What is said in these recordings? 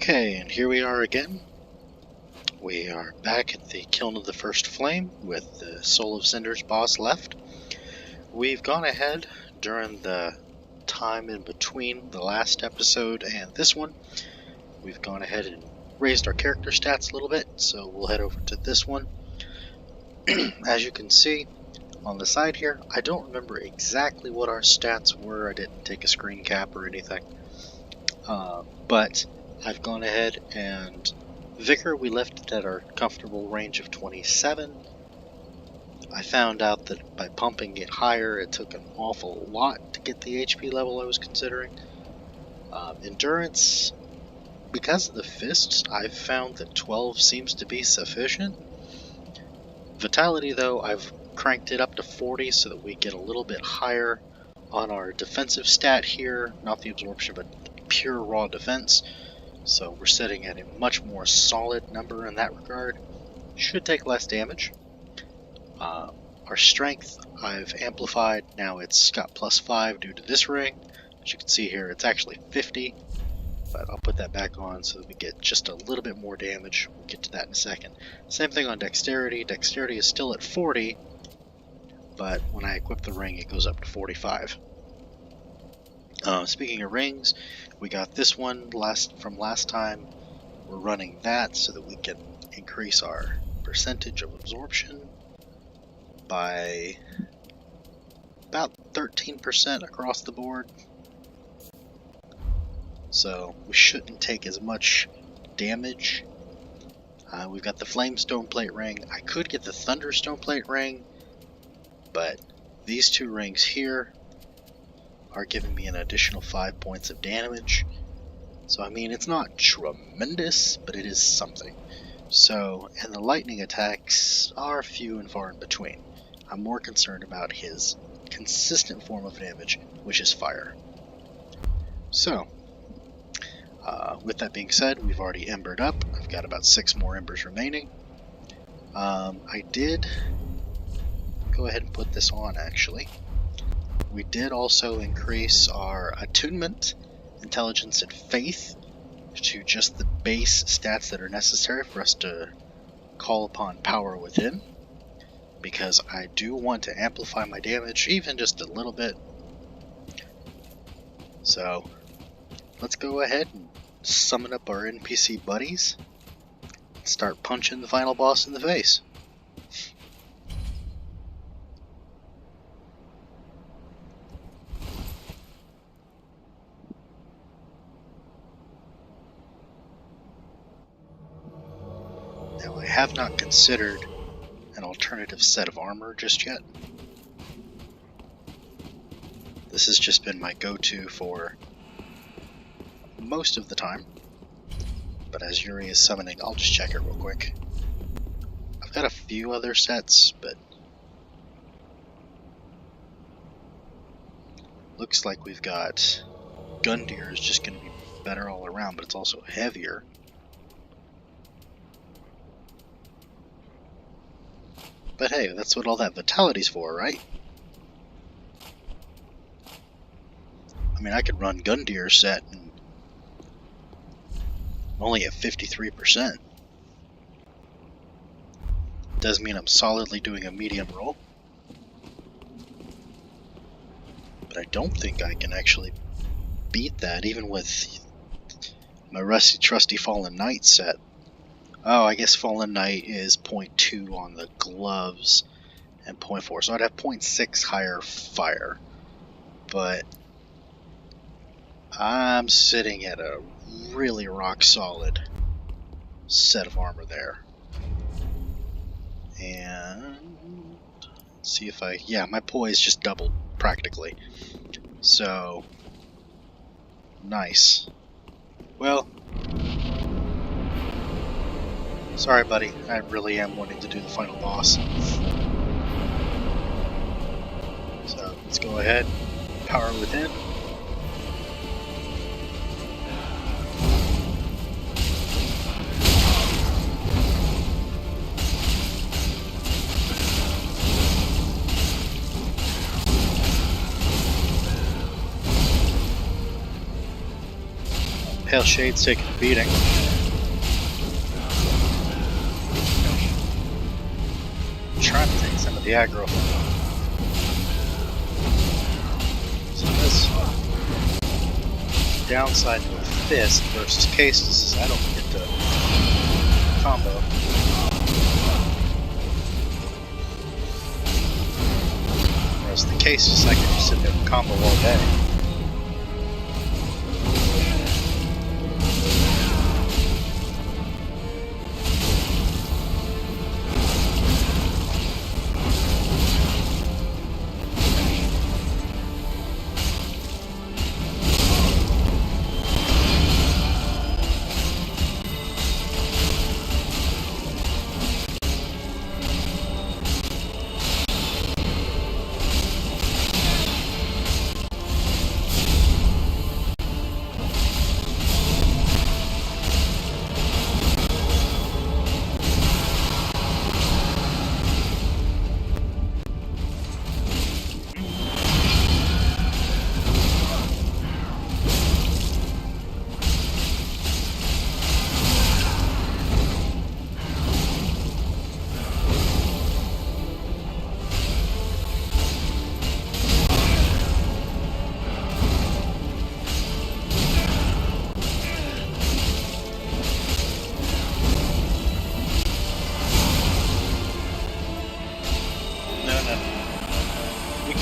Okay, and here we are again. We are back at the Kiln of the First Flame with the Soul of Cinder's boss left. We've gone ahead during the time in between the last episode and this one. We've gone ahead and raised our character stats a little bit, so we'll head over to this one. As you can see on the side here, I don't remember exactly what our stats were. I didn't take a screen cap or anything. But I've gone ahead and Vicar, we left it at our comfortable range of 27. I found out that by pumping it higher, it took an awful lot to get the HP level I was considering. Endurance, because of the fists, I've found that 12 seems to be sufficient. Vitality, though, I've cranked it up to 40 so that we get a little bit higher on our defensive stat here, not the absorption, but pure raw defense. So we're sitting at a much more solid number in that regard. Should take less damage. Our strength I've amplified. Now it's got +5 due to this ring. As you can see here, it's actually 50. But I'll put that back on so that we get just a little bit more damage. We'll get to that in a second. Same thing on dexterity. Dexterity is still at 40. But when I equip the ring, it goes up to 45. Speaking of rings, we got this one from last time. We're running that so that we can increase our percentage of absorption by about 13% across the board. So we shouldn't take as much damage. We've got the Flame Stone Plate ring. I could get the Thunder Stone Plate ring, but these two rings here are giving me an additional 5 points of damage. So I mean, it's not tremendous, but it is something. So, and the lightning attacks are few and far in between. I'm more concerned about his consistent form of damage, which is fire. So, with that being said, we've already embered up. I've got about 6 more embers remaining. I did go ahead and put this on, actually. We did also increase our attunement, intelligence, and faith to just the base stats that are necessary for us to call upon power within, because I do want to amplify my damage even just a little bit. So let's go ahead and summon up our NPC buddies and start punching the final boss in the face. Now, I have not considered an alternative set of armor just yet. This has just been my go-to for most of the time. But as Yuri is summoning, I'll just check it real quick. I've got a few other sets, but looks like we've got Gundyr is just going to be better all around, but it's also heavier. But hey, that's what all that vitality's for, right? I mean, I could run Gundyr set and I'm only at 53%. Does mean I'm solidly doing a medium roll. But I don't think I can actually beat that, even with my rusty trusty Fallen Knight set. Oh, I guess Fallen Knight is 0.2 on the gloves and 0.4, so I'd have 0.6 higher fire. But I'm sitting at a really rock solid set of armor there. And let's see if yeah, my poise just doubled practically. So nice. Well, sorry, buddy. I really am wanting to do the final boss. So let's go ahead. Power within. Pale Shade's taking a beating. Trying to take some of the aggro. So this downside to a fist versus cases is I don't get to combo. Whereas the cases I can just sit there and combo all day.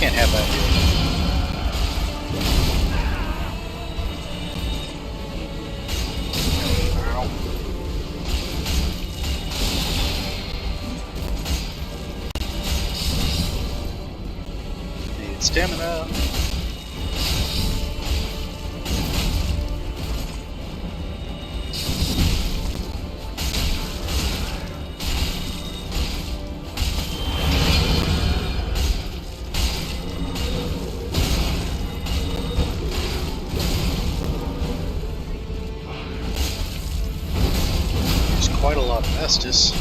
Can't have that here. Ow. Need stamina. Quite a lot of Estus.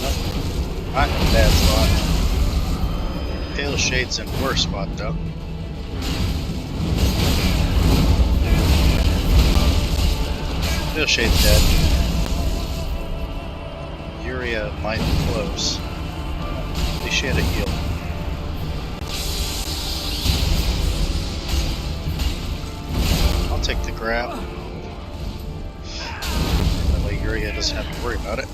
Nope. Not in a bad spot. Pale Shade's in a worse spot though. Pale Shade's dead. Yuria might be close. At least she had a heal. Take the grab. That way Yuria doesn't have to worry about it.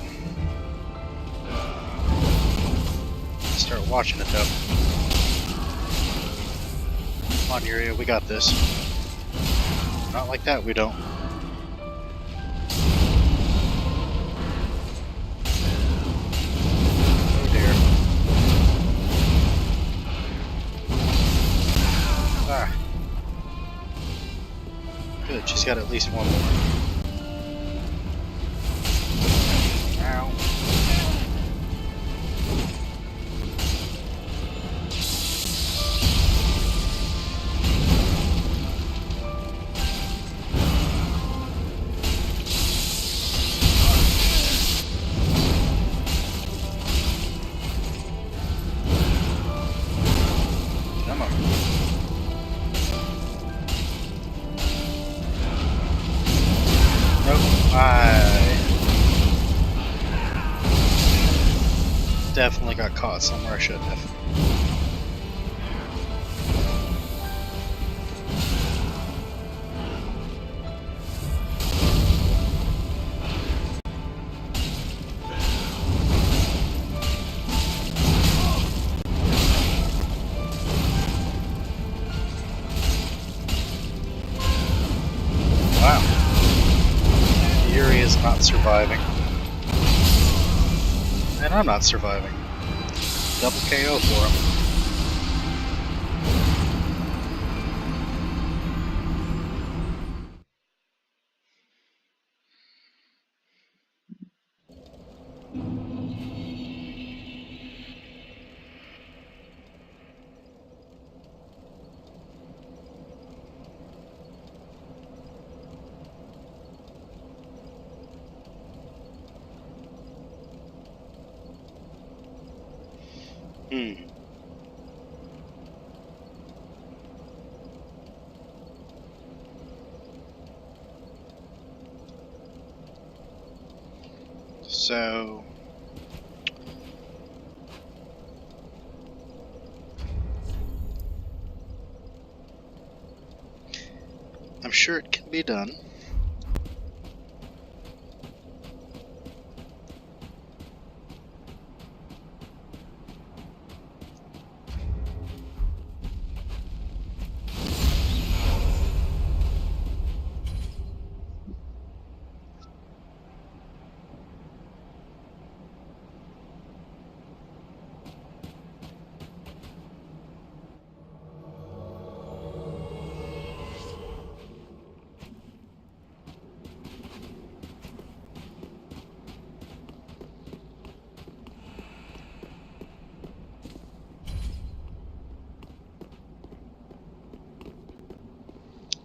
Start watching it though. Come on Yuria, we got this. Not like that, we don't. Oh dear. Ah. Good, she's got at least one more. Ow. Come on. I definitely got caught somewhere I shouldn't have. Wow. Yuri is not surviving. And I'm not surviving. Double KO for him. So I'm sure it can be done.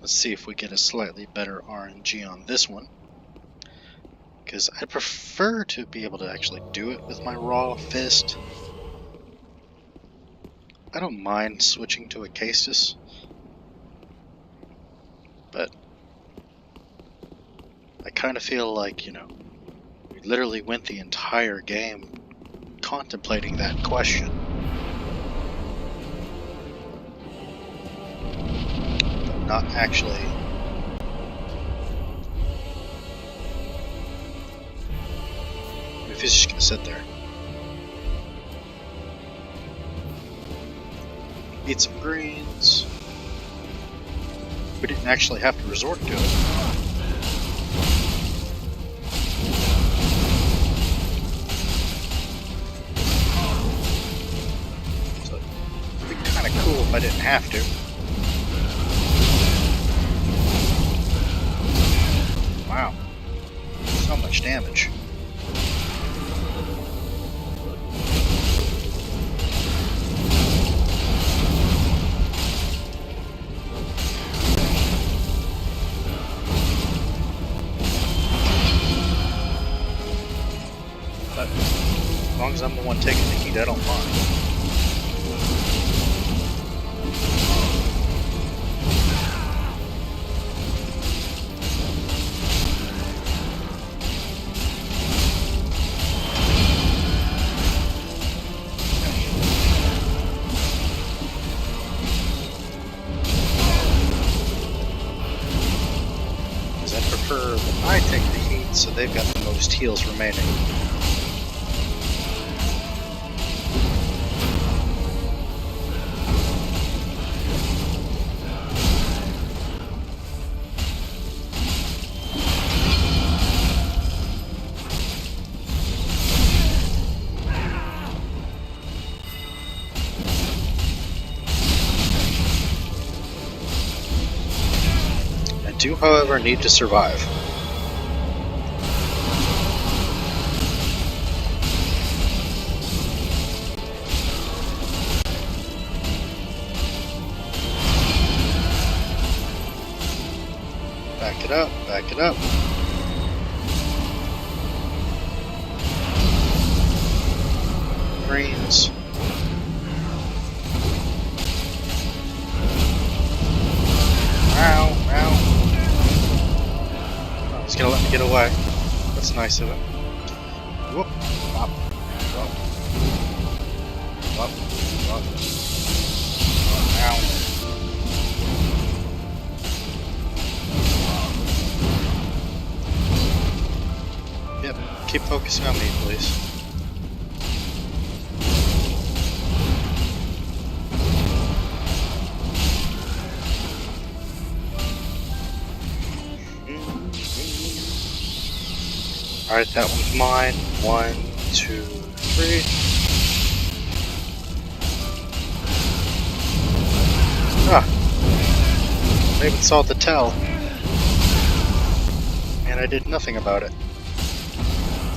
Let's see if we get a slightly better RNG on this one. Because I'd prefer to be able to actually do it with my raw fist. I don't mind switching to a Castus, but I kind of feel like, you know, we literally went the entire game contemplating that question. But not actually. If he's just gonna sit there. Eat some greens. We didn't actually have to resort to it. So it'd be kind of cool if I didn't have to. Wow. So much damage. As long as I'm the one taking the heat, I don't mind. Because I prefer that I take the heat, so they've got the most heals remaining. I do, however, need to survive. Back it up, back it up. Greens. Ow, ow. Oh, he's gonna let me get away. That's nice of him. Whoop. Wop. Wop. Wop. Wop. Ow. Yep, keep focusing on me, please. Alright, that one's mine. 1, 2, 3. Ah! I even saw the tell. And I did nothing about it.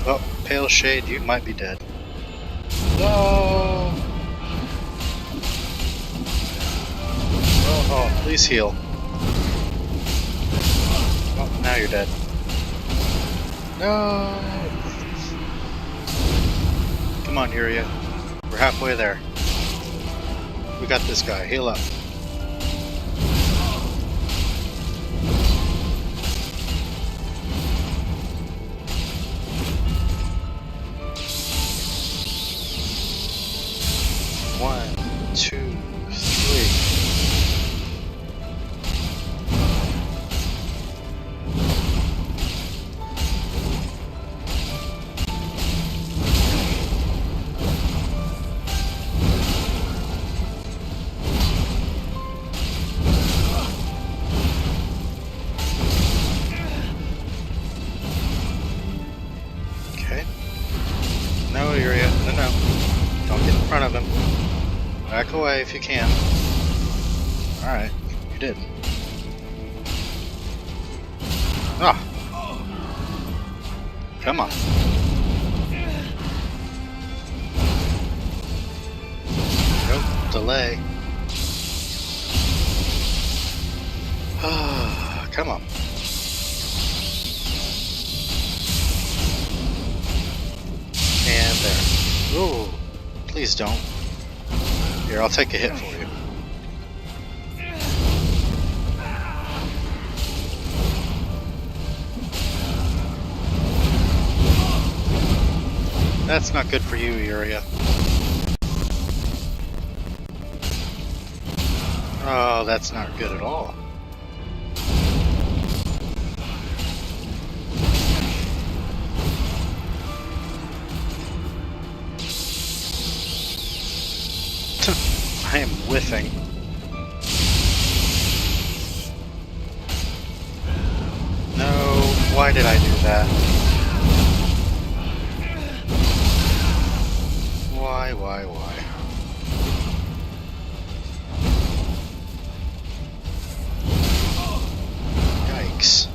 Oh, Pale Shade, you might be dead. No! Oh, please heal. Oh, now you're dead. No! Come on, Yuria. We're halfway there. We got this guy. Heal up. 2, 3. No, Uriah. No. Don't get in front of him. Back away if you can. Alright, you didn't. Ah! Come on. Nope, delay. Ah, come on. And there. Ooh, please don't. Here, I'll take a hit for you. That's not good for you, Uriah. Oh, that's not good at all. I am whiffing. No, why did I do that? Why? Yikes.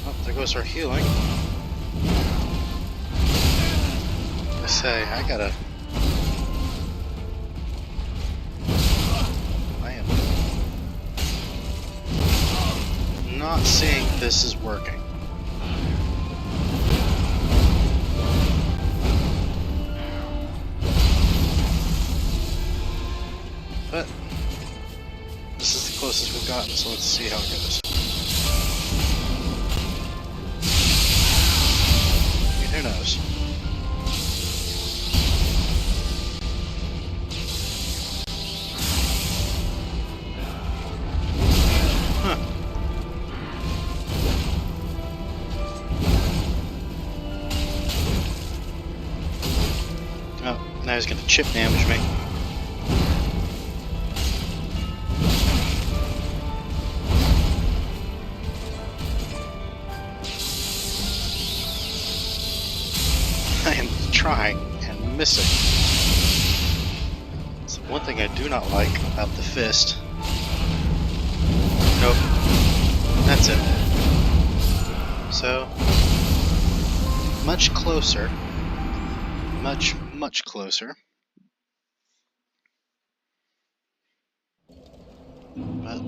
Oh, there goes our healing. I say, I am not seeing this is working. But this is the closest we've gotten, so let's see how it goes. I mean, who knows? Oh, now he's gonna chip damage me. I am trying and missing. It's one thing I do not like about the fist. Nope. That's it. So, much closer. Much closer. But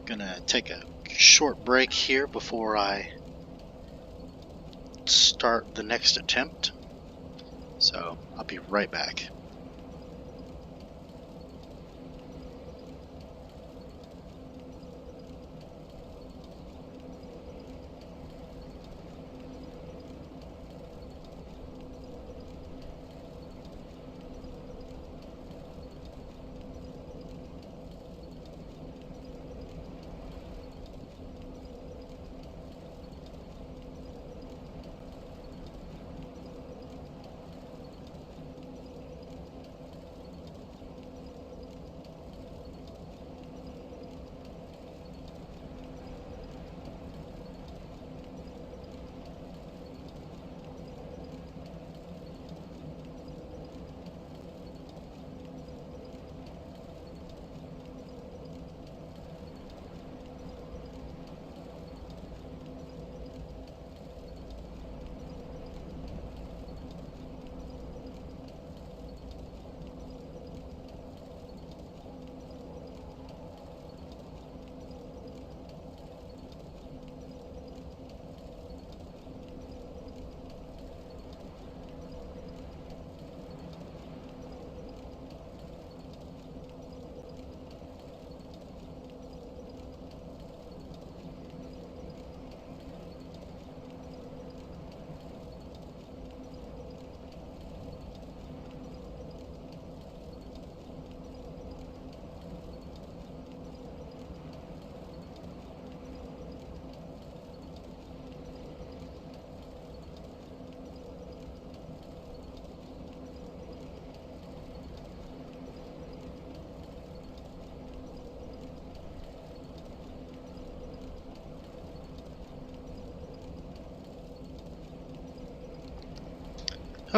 gonna take a short break here before I start the next attempt. So, I'll be right back.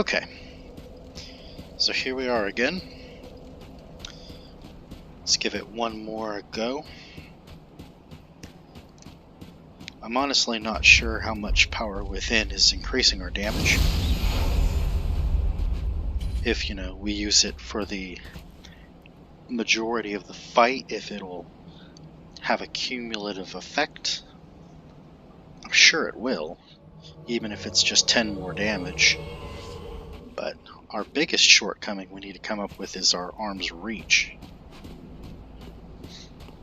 Okay, so here we are again. Let's give it one more go. I'm honestly not sure how much power within is increasing our damage. If, we use it for the majority of the fight, if it'll have a cumulative effect. I'm sure it will, even if it's just 10 more damage. But our biggest shortcoming we need to come up with is our arm's reach.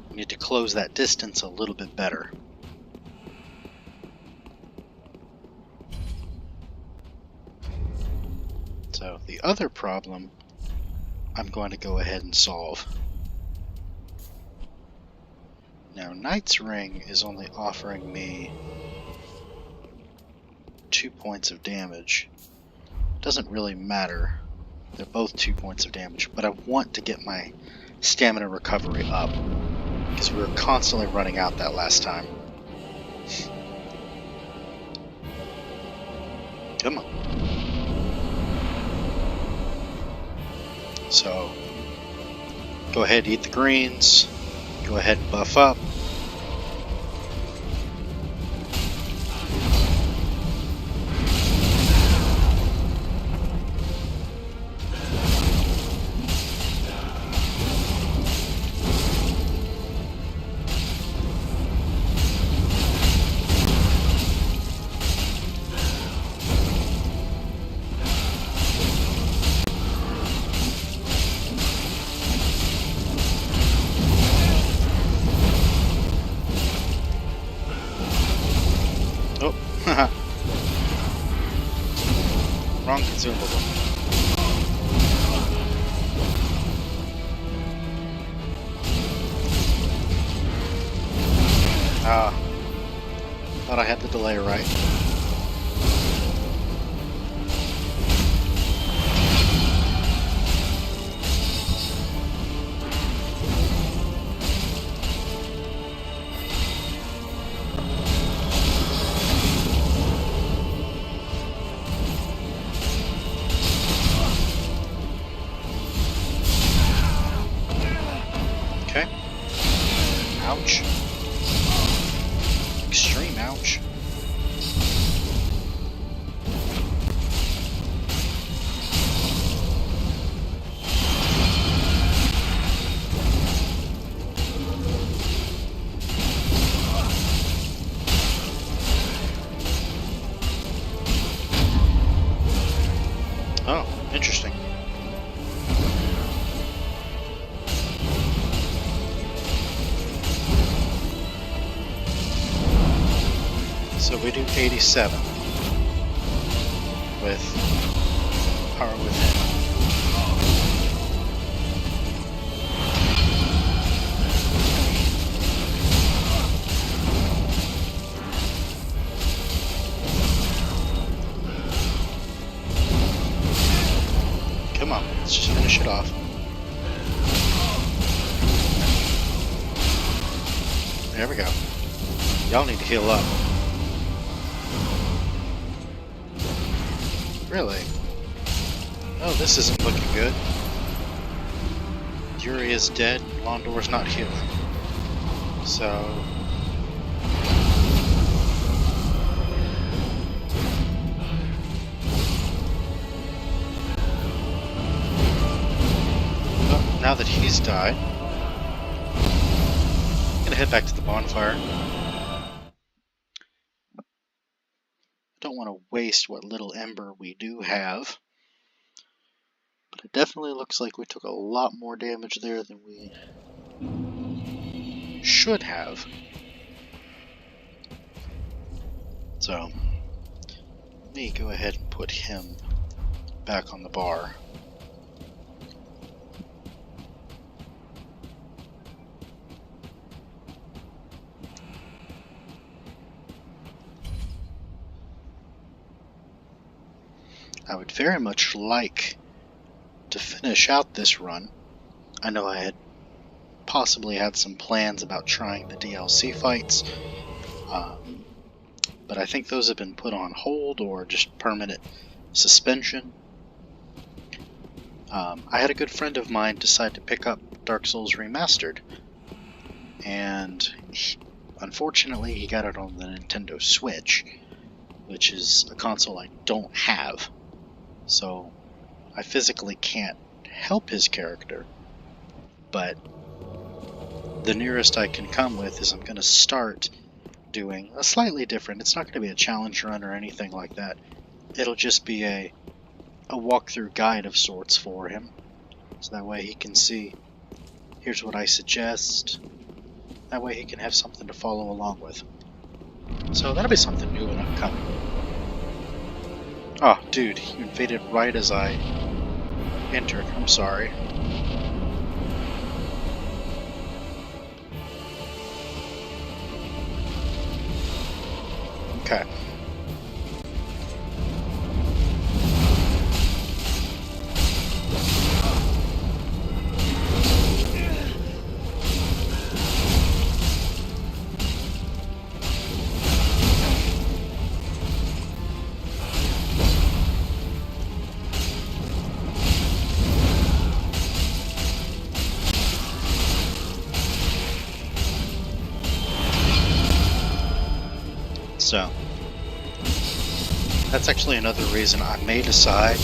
We need to close that distance a little bit better. So the other problem I'm going to go ahead and solve. Now Knight's Ring is only offering me 2 points of damage. Doesn't really matter. They're both 2 points of damage, but I want to get my stamina recovery up because we were constantly running out that last time. Come on. So, go ahead and eat the greens. Go ahead and buff up. Wrong consumable. Thought I had the delay right. Okay. Ouch. Extreme ouch. Oh, interesting. So we do 87 with power within. Come on, let's just finish it off. There we go. Y'all need to heal up. Really? Oh, this isn't looking good. Yuri is dead, Londor's not healing. So... well, now that he's died, I'm gonna head back to the bonfire. Don't want to waste what little ember we do have, but it definitely looks like we took a lot more damage there than we should have. So let me go ahead and put him back on the bar. I would very much like to finish out this run. I know I had possibly had some plans about trying the DLC fights, but I think those have been put on hold or just permanent suspension. I had a good friend of mine decide to pick up Dark Souls Remastered, and unfortunately he got it on the Nintendo Switch, which is a console I don't have, so I physically can't help his character, but the nearest I can come with is I'm going to start doing a slightly different, it's not going to be a challenge run or anything like that, it'll just be a walkthrough guide of sorts for him, so that way he can see, here's what I suggest, that way he can have something to follow along with. So that'll be something new and upcoming. Oh, dude, you invaded right as I entered, I'm sorry. Okay. So, that's actually another reason I may decide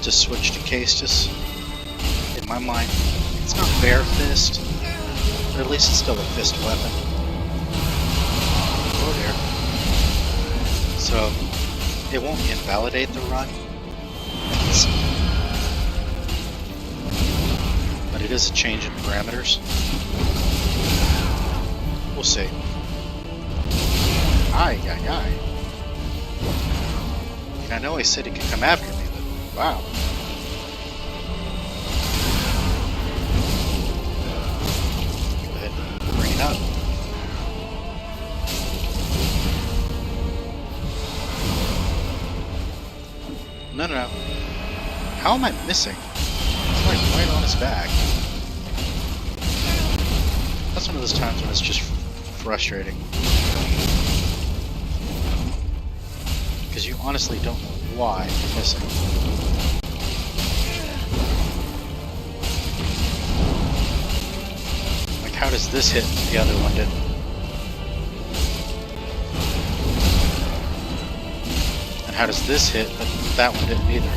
to switch to Castus. In my mind, it's not bare fist, but at least it's still a fist weapon. Oh dear. So, it won't invalidate the run, but it is a change in parameters. We'll see. Aye, aye, aye. And I know I said he could come after me, but wow. Go ahead and bring it up. No. How am I missing? It's like right on his back. That's one of those times when it's just frustrating. Because you honestly don't know why you're missing. Like, how does this hit and the other one didn't? And how does this hit but that one didn't either?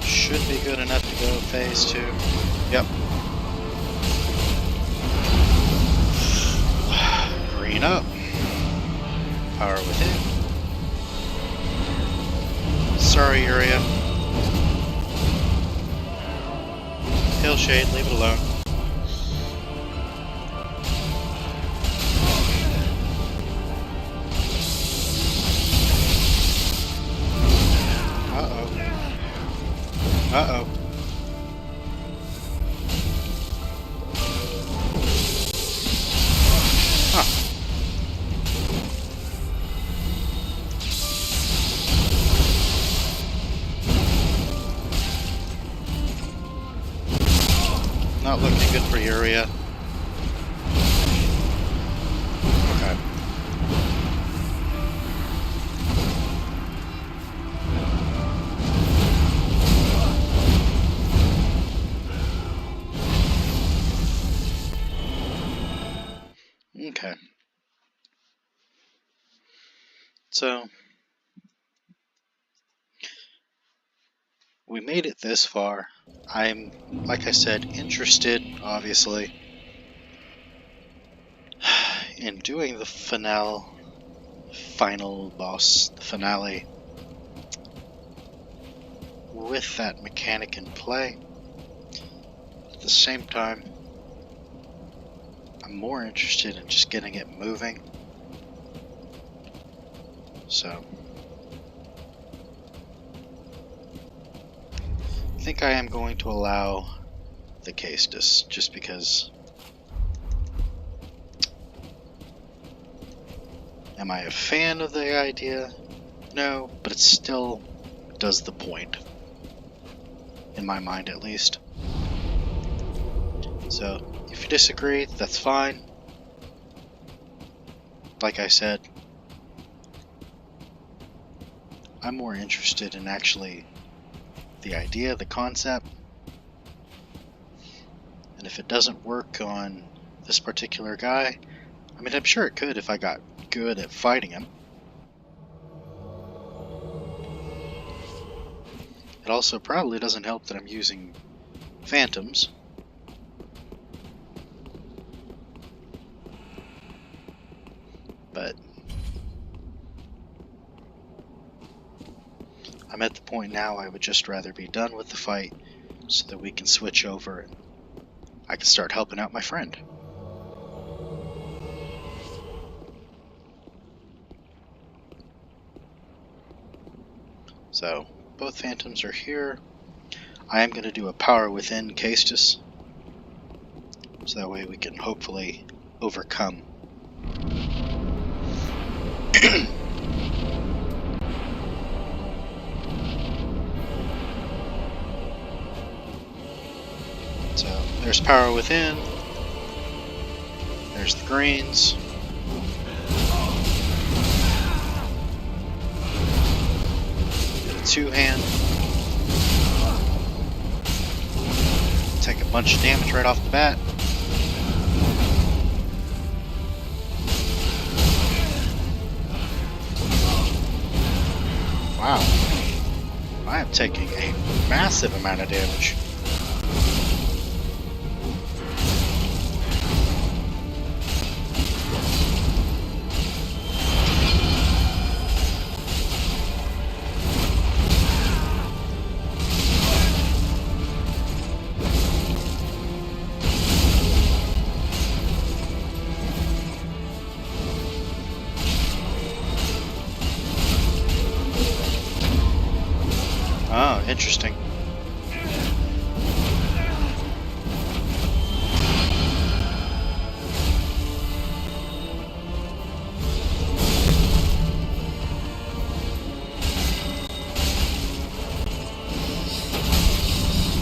Should be good enough to go phase 2. Yep. Green up. Power within. Sorry, Uriah. Hill shade, leave it alone. Uh-oh. Huh. Not looking good for Uriah. Okay. Okay. So, we made it this far. I'm, like I said, interested, obviously, in doing the final boss, the finale, with that mechanic in play. At the same time, I'm more interested in just getting it moving. So, I think I am going to allow the Castus, just because. Am I a fan of the idea? No, but it still does the point. In my mind, at least. So, if you disagree, that's fine. Like I said, I'm more interested in actually the idea, the concept. And if it doesn't work on this particular guy, I mean, I'm sure it could if I got good at fighting him. It also probably doesn't help that I'm using phantoms. But I'm at the point now I would just rather be done with the fight so that we can switch over and I can start helping out my friend. So, both phantoms are here. I am going to do a power within Castus, so that way we can hopefully overcome. So, there's power within. There's the greens. Two-hand. Take a bunch of damage right off the bat. Wow. I am taking a massive amount of damage. Oh, interesting.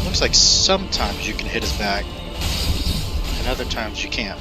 Looks like sometimes you can hit his back, and other times you can't.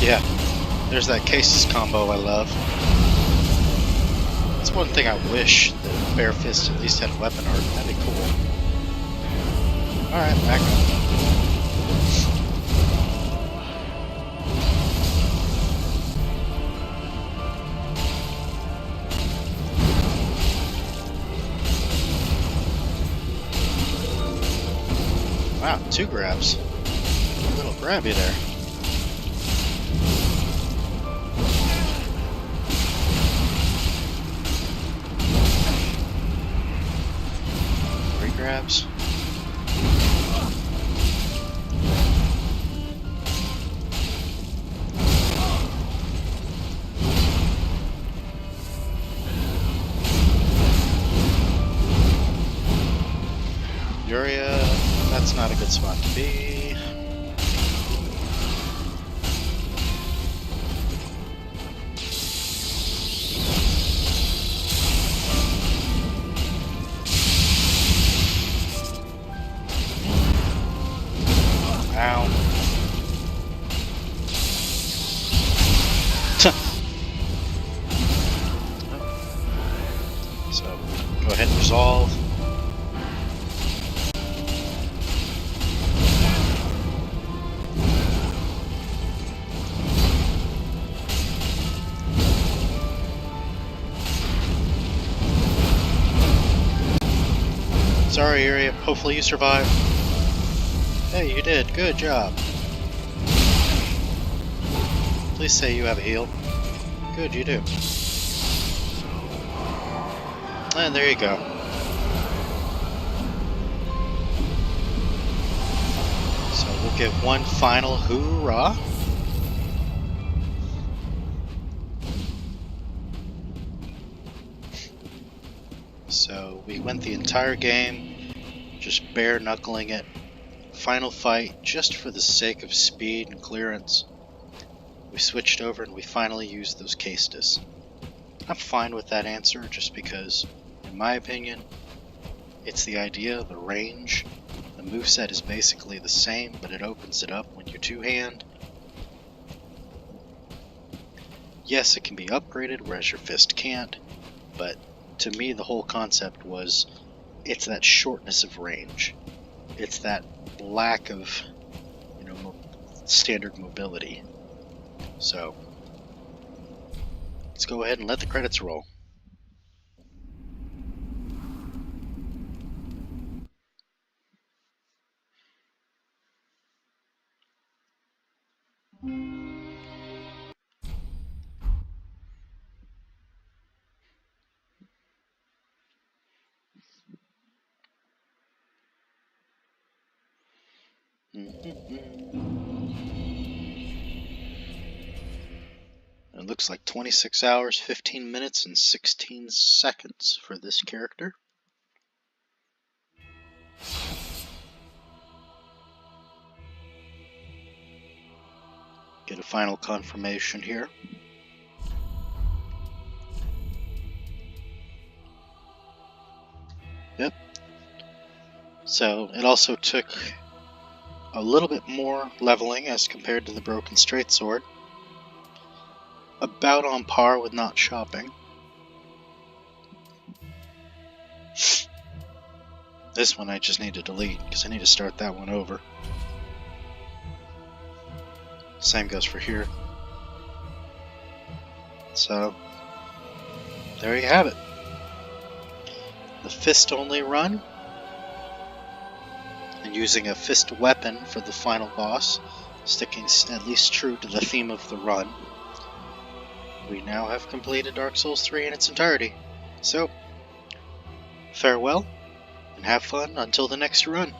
Yeah, there's that Cases combo I love. That's one thing I wish that Bare Fist at least had weapon art. That'd be cool. Alright, back up. Wow, 2 grabs. A little grabby there. Grabs. Uriah, that's not a good spot to be. Ow. So, go ahead and resolve. Sorry, Uriah. Hopefully you survive. Hey, you did. Good job. Please say you have a heal. Good, you do. And there you go. So we'll give one final hoorah. So we went the entire game, just bare knuckling it. Final fight, just for the sake of speed and clearance. We switched over and we finally used those Caestus. I'm fine with that answer, just because, in my opinion, it's the idea, the range. The moveset is basically the same, but it opens it up when you two-hand. Yes, it can be upgraded, whereas your fist can't, but to me the whole concept was, it's that shortness of range. It's that lack of, standard mobility. So, let's go ahead and let the credits roll. It looks like 26 hours, 15 minutes, and 16 seconds for this character. Get a final confirmation here. Yep. So it also took a little bit more leveling as compared to the Broken Straight Sword. About on par with not shopping. This one I just need to delete because I need to start that one over. Same goes for here. So, there you have it. The fist only run. And using a fist weapon for the final boss, sticking at least true to the theme of the run. We now have completed Dark Souls 3 in its entirety. So, farewell, and have fun until the next run.